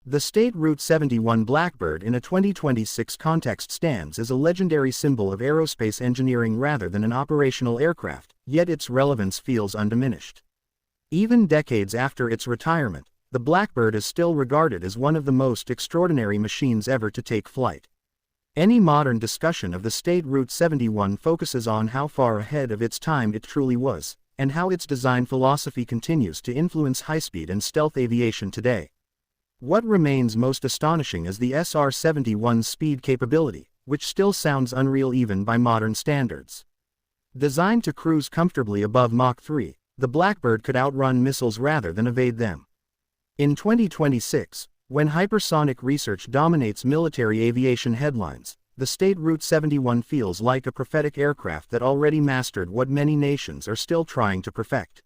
The State Route 71 Blackbird in a 2026 context stands as a legendary symbol of aerospace engineering rather than an operational aircraft, yet its relevance feels undiminished. Even decades after its retirement, the Blackbird is still regarded as one of the most extraordinary machines ever to take flight. Any modern discussion of the State Route 71 focuses on how far ahead of its time it truly was, and how its design philosophy continues to influence high-speed and stealth aviation today. What remains most astonishing is the SR-71's speed capability, which still sounds unreal even by modern standards. Designed to cruise comfortably above Mach 3, the Blackbird could outrun missiles rather than evade them. In 2026, when hypersonic research dominates military aviation headlines, the State Route 71 feels like a prophetic aircraft that already mastered what many nations are still trying to perfect.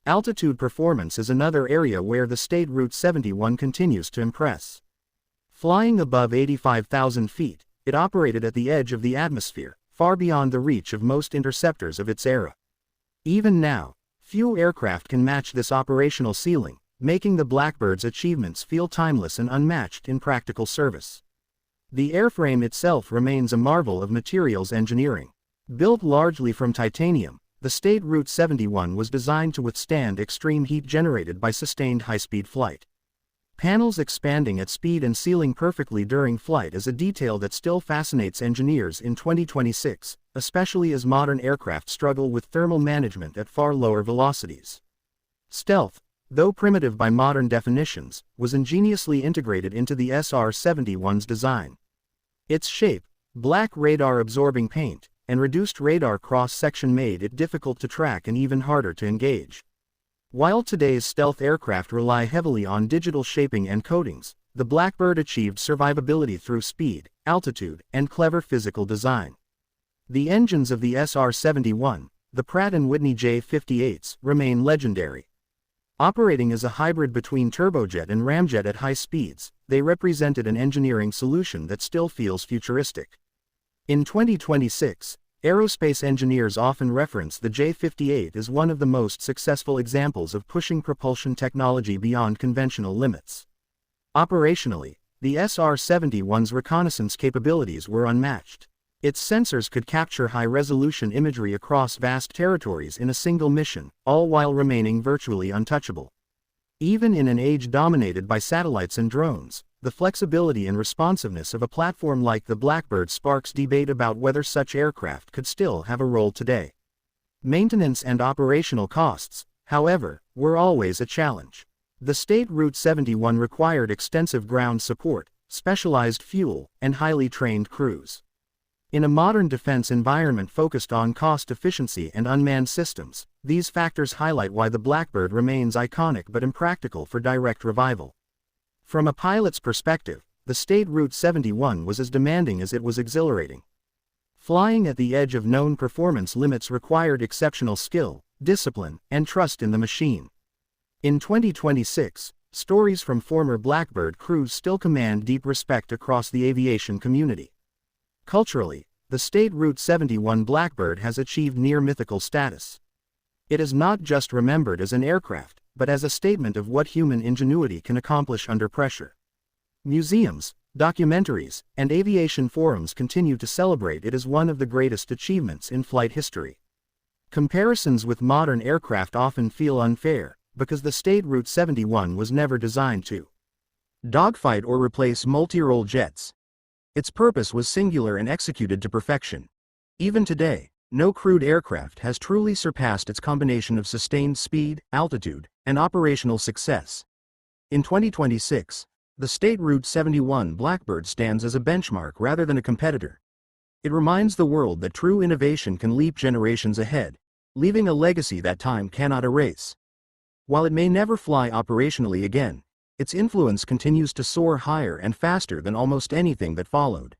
Altitude performance is another area where the State Route 71 continues to impress. Flying above 85,000 feet, it operated at the edge of the atmosphere, far beyond the reach of most interceptors of its era. Even now, few aircraft can match this operational ceiling, making the Blackbird's achievements feel timeless and unmatched in practical service. The airframe itself remains a marvel of materials engineering. Built largely from titanium, the State Route 71 was designed to withstand extreme heat generated by sustained high-speed flight. Panels expanding at speed and sealing perfectly during flight is a detail that still fascinates engineers in 2026, especially as modern aircraft struggle with thermal management at far lower velocities. Stealth, though primitive by modern definitions, was ingeniously integrated into the SR-71's design. Its shape, black radar-absorbing paint, and reduced radar cross-section made it difficult to track and even harder to engage. While today's stealth aircraft rely heavily on digital shaping and coatings, the Blackbird achieved survivability through speed, altitude, and clever physical design. The engines of the SR-71, the Pratt & Whitney J58s, remain legendary. Operating as a hybrid between turbojet and ramjet at high speeds, they represented an engineering solution that still feels futuristic. In 2026, aerospace engineers often reference the J58 as one of the most successful examples of pushing propulsion technology beyond conventional limits. Operationally, the SR-71's reconnaissance capabilities were unmatched. Its sensors could capture high-resolution imagery across vast territories in a single mission, all while remaining virtually untouchable. Even in an age dominated by satellites and drones, the flexibility and responsiveness of a platform like the Blackbird sparks debate about whether such aircraft could still have a role today. Maintenance and operational costs, however, were always a challenge. The State Route 71 required extensive ground support, specialized fuel, and highly trained crews. In a modern defense environment focused on cost efficiency and unmanned systems, these factors highlight why the Blackbird remains iconic but impractical for direct revival. From a pilot's perspective, the State Route 71 was as demanding as it was exhilarating. Flying at the edge of known performance limits required exceptional skill, discipline, and trust in the machine. In 2026, stories from former Blackbird crews still command deep respect across the aviation community. Culturally, the State Route 71 Blackbird has achieved near-mythical status. It is not just remembered as an aircraft, but as a statement of what human ingenuity can accomplish under pressure. Museums, documentaries, and aviation forums continue to celebrate it as one of the greatest achievements in flight history. Comparisons with modern aircraft often feel unfair, because the State Route 71 was never designed to dogfight or replace multi-role jets. Its purpose was singular and executed to perfection. Even today, no crewed aircraft has truly surpassed its combination of sustained speed, altitude, and operational success. In 2026, the State Route 71 Blackbird stands as a benchmark rather than a competitor. It reminds the world that true innovation can leap generations ahead, leaving a legacy that time cannot erase. While it may never fly operationally again, its influence continues to soar higher and faster than almost anything that followed.